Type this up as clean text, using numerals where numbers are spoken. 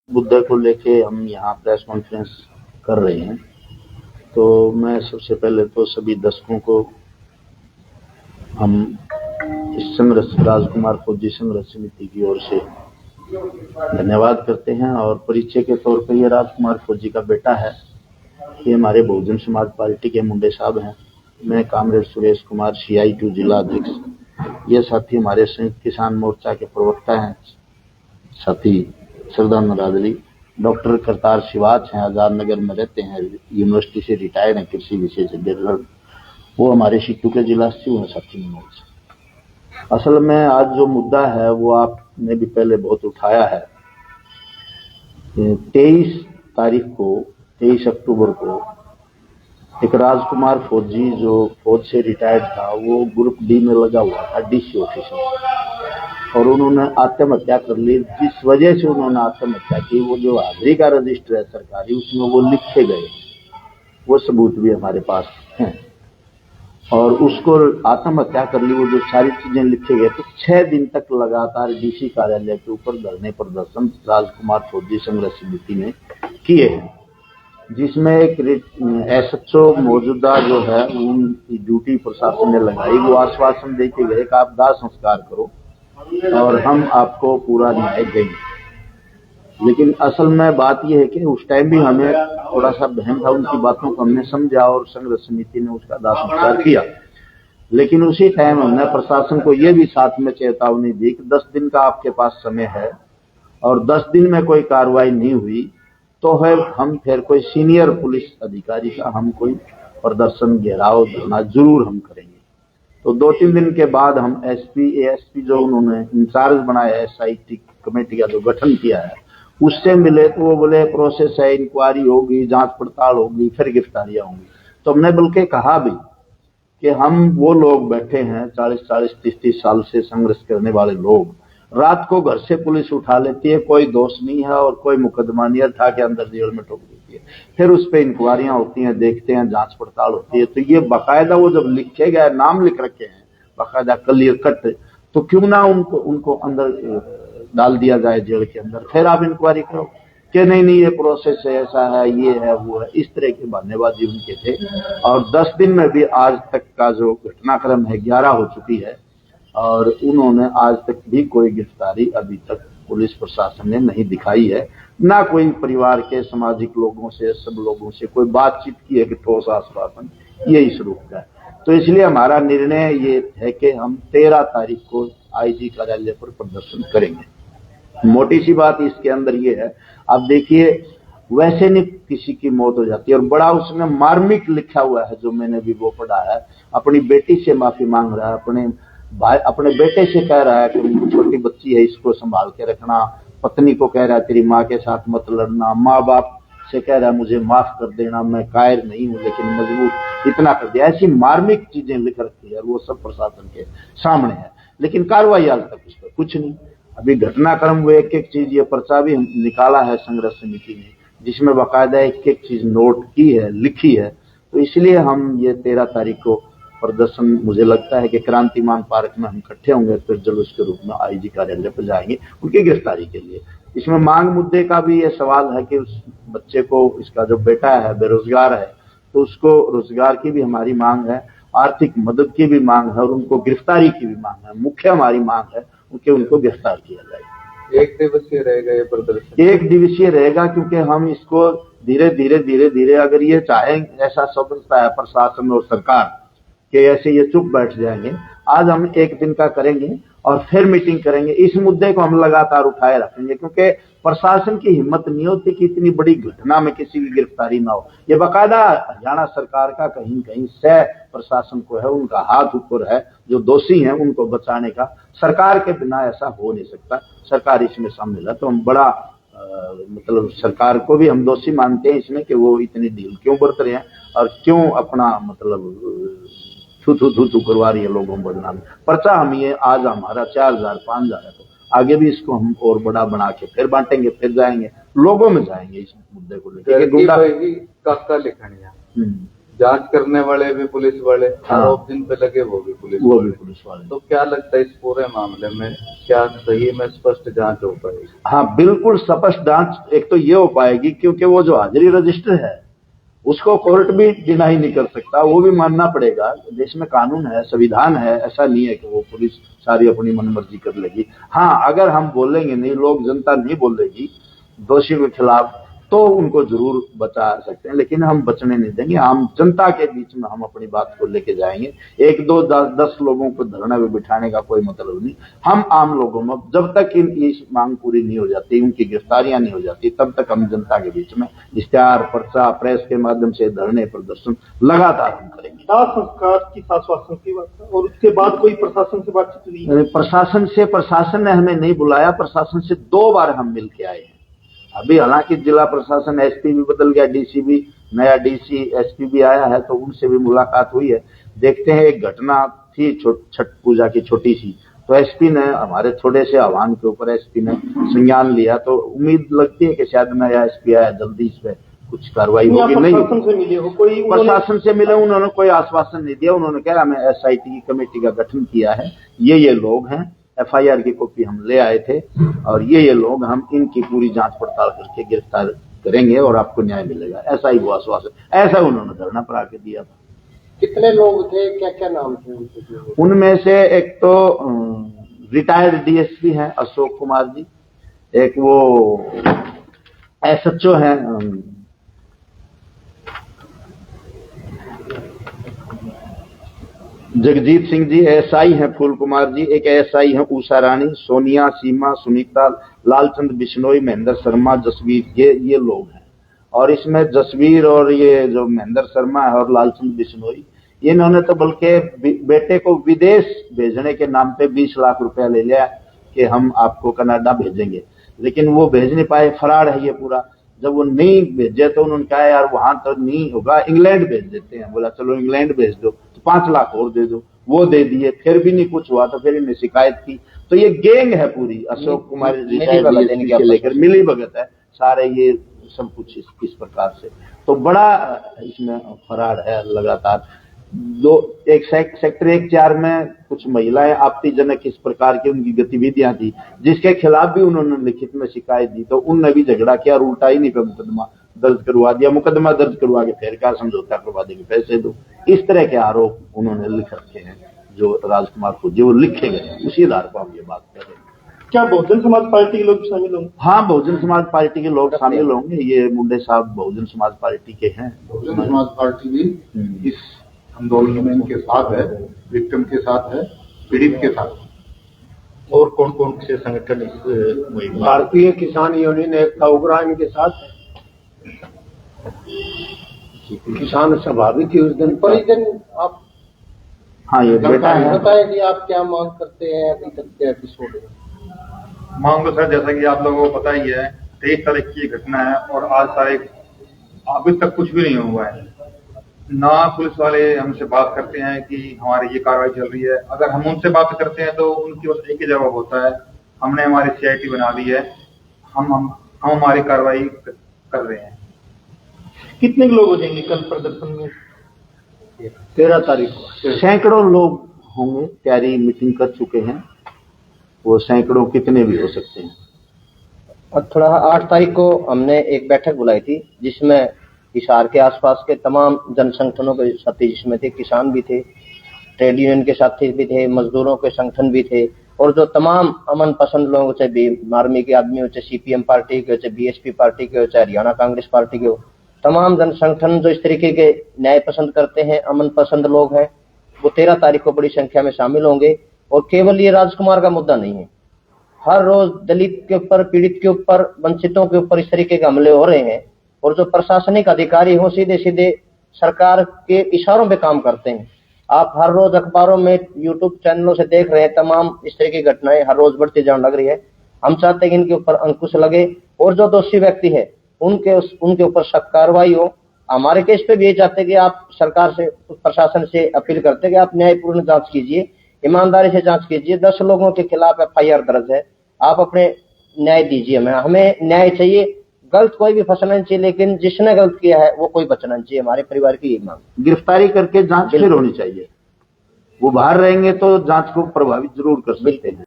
मुद्दे को लेके हम यहाँ प्रेस कॉन्फ्रेंस कर रहे हैं। तो मैं सबसे पहले तो सभी दर्शकों को हम इस संघर्ष राजकुमार फौजी संघर्ष समिति की ओर से धन्यवाद करते हैं। और परिचय के तौर पर ये राजकुमार फौजी का बेटा है, ये हमारे बहुजन समाज पार्टी के मुंडे साहब हैं। मैं कामरेड सुरेश कुमार CI2 जिला अध्यक्ष। ये साथी हमारे संयुक्त किसान मोर्चा के प्रवक्ता हैं, साथी सरदार नरादली। डॉक्टर करतार शिवाच हैं, आजाद नगर में रहते हैं, यूनिवर्सिटी से रिटायर्ड हैं, कृषि विशेषज्ञ। वो हमारे शिट्टू के जिला सचिव हैं, साथी मनोज। असल में आज जो मुद्दा है वो आपने भी पहले बहुत उठाया है। 23 अक्टूबर को एक राजकुमार फौजी जो फौज से रिटायर्ड था, वो ग्रुप D में लगा हुआ था DC ऑफिस में, और उन्होंने आत्महत्या कर ली। जिस वजह से उन्होंने आत्महत्या की, वो जो हाजिरी का रजिस्टर है सरकारी, उसमें वो लिखे गए, वो सबूत भी हमारे पास हैं। और उसको आत्महत्या कर ली, वो जो सारी चीजें लिखे गए। तो 6 दिन तक लगातार DC कार्यालय के ऊपर धरने प्रदर्शन राजकुमार फौजी संघर्ष समिति ने किए हैं, जिसमें एक SHO मौजूदा जो है उनकी ड्यूटी प्रशासन ने लगाई। वो आश्वासन देके गए कि आप दाह संस्कार करो और हम आपको पूरा न्याय देंगे। लेकिन असल में बात यह है कि उस टाइम भी हमें थोड़ा सा बहम था, उनकी बातों को हमने समझा और संघर्ष समिति ने उसका दाह संस्कार किया। लेकिन उसी टाइम हमने प्रशासन को यह भी साथ में चेतावनी दी कि 10 दिन का आपके पास समय है, और 10 दिन में कोई कार्रवाई नहीं हुई तो है हम फिर कोई सीनियर पुलिस अधिकारी का हम कोई प्रदर्शन, घेराव, धरना जरूर हम करेंगे। तो 2-3 दिन के बाद हम SP ASP जो उन्होंने इंचार्ज बनाया, SIT कमेटी का जो गठन किया है, उससे मिले तो वो बोले प्रोसेस है, इंक्वायरी होगी, जांच पड़ताल होगी, फिर गिरफ्तारियां होंगी। तो हमने बल्कि कहा भी कि हम वो लोग बैठे हैं 40-40, 30-30 साल से संघर्ष करने वाले लोग, रात को घर से पुलिस उठा लेती है, कोई दोष नहीं है और कोई मुकदमा नहीं है, था के अंदर जेल में ठोक देती है। फिर उस पर इंक्वायरियां होती हैं, देखते हैं, जांच पड़ताल होती है। तो ये बाकायदा वो जब लिखे गए, नाम लिख रखे हैं बाकायदा क्लियर कट, तो क्यों ना उनको अंदर डाल दिया जाए जेल के अंदर, फिर आप इंक्वायरी करो कि नहीं ये प्रोसेस है, ऐसा है, ये है, वो है। इस तरह के बहानेबाजी उनके थे। और 10 दिन में भी आज तक का जो घटनाक्रम है 11 हो चुकी है, और उन्होंने आज तक भी कोई गिरफ्तारी अभी तक पुलिस प्रशासन ने नहीं दिखाई है, ना कोई परिवार के सामाजिक लोगों से, सब लोगों से कोई बातचीत की है कि ठोस आश्वासन यही स्वरूप का है। तो इसलिए हमारा निर्णय ये है कि हम 13 तारीख को IG कार्यालय पर प्रदर्शन करेंगे। मोटी सी बात इसके अंदर ये है, आप देखिए, वैसे नहीं किसी की मौत हो जाती है, और बड़ा उसमें मार्मिक लिखा हुआ है, जो मैंने भी वो पढ़ा है। अपनी बेटी से माफी मांग रहा है, अपने बेटे से कह रहा है कि छोटी बच्ची है, इसको संभाल के रखना। पत्नी को कह रहा है तेरी माँ के साथ मत लड़ना। माँ बाप से कह रहा है मुझे माफ कर देना, मैं कायर नहीं हूँ लेकिन मजबूर इतना कर दिया। ऐसी मार्मिक चीजें लिख रखी है, वो सब प्रशासन के सामने है, लेकिन कार्रवाई आज तक उस पर कुछ नहीं। अभी घटनाक्रम वो एक एक चीज, ये पर्चा भी निकाला है संघर्ष समिति ने, जिसमें बाकायदा एक एक चीज नोट की है, लिखी है। तो इसलिए हम ये 13 तारीख को प्रदर्शन, मुझे लगता है कि क्रांतिमान पार्क में हम इकट्ठे होंगे, फिर जुलूस के रूप में IG कार्यालय पर जाएंगे उनकी गिरफ्तारी के लिए। इसमें मांग मुद्दे का भी ये सवाल है कि उस बच्चे को, इसका जो बेटा है बेरोजगार है, तो उसको रोजगार की भी हमारी मांग है, आर्थिक मदद की भी मांग है, और उनको गिरफ्तारी की भी मांग है। मुख्य हमारी मांग है कि उनको गिरफ्तार किया जाए। 1 दिवसीय रहेगा ये प्रदर्शन? 1 दिवसीय रहेगा, क्योंकि हम इसको धीरे धीरे अगर ये चाहे, ऐसा समझता है प्रशासन और सरकार कि ऐसे ये चुप बैठ जाएंगे, आज हम 1 दिन का करेंगे और फिर मीटिंग करेंगे। इस मुद्दे को हम लगातार उठाए रखेंगे, क्योंकि प्रशासन की हिम्मत नहीं होती कि इतनी बड़ी घटना में किसी की गिरफ्तारी ना हो। ये बाकायदा हरियाणा सरकार का कहीं कहीं सह प्रशासन को है, उनका हाथ ऊपर है, जो दोषी हैं उनको बचाने का। सरकार के बिना ऐसा हो नहीं सकता, सरकार इसमें शामिल है। तो हम बड़ा मतलब सरकार को भी हम दोषी मानते हैं इसमें कि वो इतनी ढील क्यों बरत रहे हैं और क्यों अपना मतलब थू करवा रही है लोगों को बदनाम। पर्चा हम ये आज हमारा 4000 5000 है, तो आगे भी इसको हम और बड़ा बना के फिर बांटेंगे, फिर जाएंगे लोगों में जाएंगे इस मुद्दे को लेकर। जांच करने वाले भी पुलिस वाले, हाँ। आरोप जिन पे लगे वो भी पुलिस वो भी वाले। पुलिस वाले। तो क्या लगता है इस पूरे मामले में क्या सही में स्पष्ट जांच हो पाएगी? हाँ बिल्कुल स्पष्ट जांच एक तो ये हो पाएगी, क्योंकि वो जो हाजिरी रजिस्टर है उसको कोर्ट भी डिनाई नहीं कर सकता, वो भी मानना पड़ेगा। देश में कानून है, संविधान है, ऐसा नहीं है कि वो पुलिस सारी अपनी मनमर्जी कर लेगी। हाँ अगर हम बोलेंगे नहीं, लोग जनता नहीं बोलेगी दोषियों के खिलाफ, तो उनको जरूर बचा सकते हैं, लेकिन हम बचने नहीं देंगे। हम जनता के बीच में हम अपनी बात को लेके जाएंगे। एक दो दस लोगों को धरना में बिठाने का कोई मतलब नहीं। हम आम लोगों में जब तक इनकी मांग पूरी नहीं हो जाती, उनकी गिरफ्तारियां नहीं हो जाती, तब तक हम जनता के बीच में इश्तेहार, पर्चा, प्रेस के माध्यम से धरने, प्रदर्शन लगातार हम करेंगे। दाह संस्कार की आश्वासन की बात है, और उसके बाद कोई प्रशासन से बातचीत हुई है? प्रशासन ने हमें नहीं बुलाया। प्रशासन से 2 बार हम मिल के आए हैं। अभी हालांकि जिला प्रशासन, एसपी भी बदल गया, डीसी भी, नया डीसी एसपी भी आया है, तो उनसे भी मुलाकात हुई है। देखते हैं, एक घटना थी छठ पूजा की छोटी सी, तो एसपी ने हमारे थोड़े से आह्वान के ऊपर एसपी ने संज्ञान लिया, तो उम्मीद लगती है कि शायद नया एसपी आया, जल्दी इस पे कुछ कार्रवाई होगी। नहीं, प्रशासन से मिले हो? कोई प्रशासन से मिले, उन्होंने कोई आश्वासन नहीं दिया। उन्होंने कहा हमें एसआईटी की कमेटी का गठन किया है, ये लोग हैं, एफआईआर की कॉपी हम ले आए थे, और ये लोग, हम इनकी पूरी जांच पड़ताल करके गिरफ्तार करेंगे और आपको न्याय मिलेगा, ऐसा ही वो आश्वासन, ऐसा उन्होंने धरना पर आके दिया था। कितने लोग थे, क्या क्या नाम थे उनके? उनमें से एक तो रिटायर्ड डीएसपी हैं अशोक कुमार जी, एक वो एसएचओ हैं जगजीत सिंह जी, एसआई हैं फूल कुमार जी, एक एसआई हैं उषा रानी, सोनिया, सीमा, सुनीता, लालचंद बिश्नोई, महेंद्र शर्मा, जसवीर, ये लोग हैं। और इसमें जसवीर और ये जो महेंद्र शर्मा है और लालचंद बिश्नोई, इन्होंने तो बल्कि बेटे को विदेश भेजने के नाम पे 20 लाख रुपया ले लिया कि हम आपको कनाडा भेजेंगे, लेकिन वो भेज नहीं पाए, फरार है ये पूरा। जब वो नहीं भेजे तो उन्होंने कहा यार वहां तो नहीं होगा, इंग्लैंड भेज देते हैं। बोला चलो इंग्लैंड भेज दो, तो 5 लाख और दे दो, वो दे दिए, फिर भी नहीं कुछ हुआ, तो फिर इन्हें शिकायत की। तो ये गैंग है पूरी, अशोक कुमार से लेकर मिली भगत है, सारे ये सब कुछ इस प्रकार से। तो बड़ा इसमें फरार है लगातार। एक सेक्टर 1-4 में कुछ महिलाएं आपत्तिजनक इस प्रकार की उनकी गतिविधियां थी, जिसके खिलाफ भी उन्होंने लिखित में शिकायत दी, तो उनने भी झगड़ा किया और उल्टा ही नहीं पे मुकदमा दर्ज करवा दिया। मुकदमा दर्ज करवा के फिर क्या समझौता करवा देंगे, पैसे दो, इस तरह के आरोप उन्होंने लिख रखे हैं जो राजकुमार को, जो लिखे गए, उसी आधार पर हम ये बात कर रहे हैं। क्या बहुजन समाज पार्टी के लोग शामिल होंगे? हाँ, बहुजन समाज पार्टी के लोग शामिल होंगे। ये मुंडे साहब बहुजन समाज पार्टी के हैं। बहुजन समाज पार्टी भी इस आंदोलन में इनके साथ है, विक्टिम के साथ है, पीड़ित के साथ। और कौन कौन से संगठन इस भारतीय किसान यूनियन एकता उग्रा इनके साथ है? किसान सभा भी थी उस दिन। परिजन आप हाँ, ये बेटा है। बताए कि आप क्या मांग करते हैं अभी तक के एपिसोड में? मांग तो सर जैसा कि आप लोगों को पता ही है, 23 तारीख की घटना है और आज तारीख अभी तक कुछ भी नहीं हुआ है। ना पुलिस वाले हमसे बात करते हैं कि हमारी ये कार्रवाई चल रही है। अगर हम उनसे बात करते हैं तो उनकी बस एक ही जवाब होता है, हमने हमारी सीआईटी बना दी है, हम हमारी कार्रवाई कर रहे हैं। कितने लोग हो जाएंगे कल प्रदर्शन में? 13 तारीख को सैकड़ों लोग होंगे, तैयारी मीटिंग कर चुके हैं, वो सैकड़ों कितने भी हो सकते हैं। और थोड़ा 8 तारीख को हमने एक बैठक बुलाई थी जिसमें हिसार के आसपास के तमाम जन संगठनों के साथी, जिसमें थे किसान भी थे, ट्रेड यूनियन के साथी भी थे, मजदूरों के संगठन भी थे, और जो तमाम अमन पसंद लोग, चाहे आर्मी के आदमी हो, चाहे सीपीएम पार्टी के हो, चाहे बीएसपी पार्टी के हो, चाहे हरियाणा कांग्रेस पार्टी के हो, तमाम जन संगठन जो इस तरीके के न्याय पसंद करते हैं, अमन पसंद लोग हैं, वो 13 तारीख को बड़ी संख्या में शामिल होंगे। और केवल ये राजकुमार का मुद्दा नहीं है, हर रोज दलित के ऊपर, पीड़ित के ऊपर, वंचितों के ऊपर इस तरीके के हमले हो रहे हैं, और जो प्रशासनिक अधिकारी हो सीधे सीधे सरकार के इशारों पे काम करते हैं। आप हर रोज अखबारों में, यूट्यूब चैनलों से देख रहे हैं, तमाम इस तरह की घटनाएं हर रोज बढ़ती जाने लग रही है। हम चाहते हैं कि इनके ऊपर अंकुश लगे और जो दोषी व्यक्ति है उनके ऊपर सख्त कार्रवाई हो। हमारे केस पे भी ये चाहते हैं कि आप सरकार से, प्रशासन से अपील करते हैं कि आप न्यायपूर्ण जांच कीजिए, ईमानदारी से जांच कीजिए। 10 लोगों के खिलाफ एफआईआर दर्ज है, आप अपने न्याय दीजिए, हमें न्याय चाहिए। गलत कोई भी फंसना नहीं चाहिए, लेकिन जिसने गलत किया है वो कोई बचना नहीं चाहिए। हमारे परिवार की यही मांग। गिरफ्तारी करके जांच फिर होनी चाहिए। वो बाहर रहेंगे तो जांच को प्रभावित जरूर कर सकते हैं।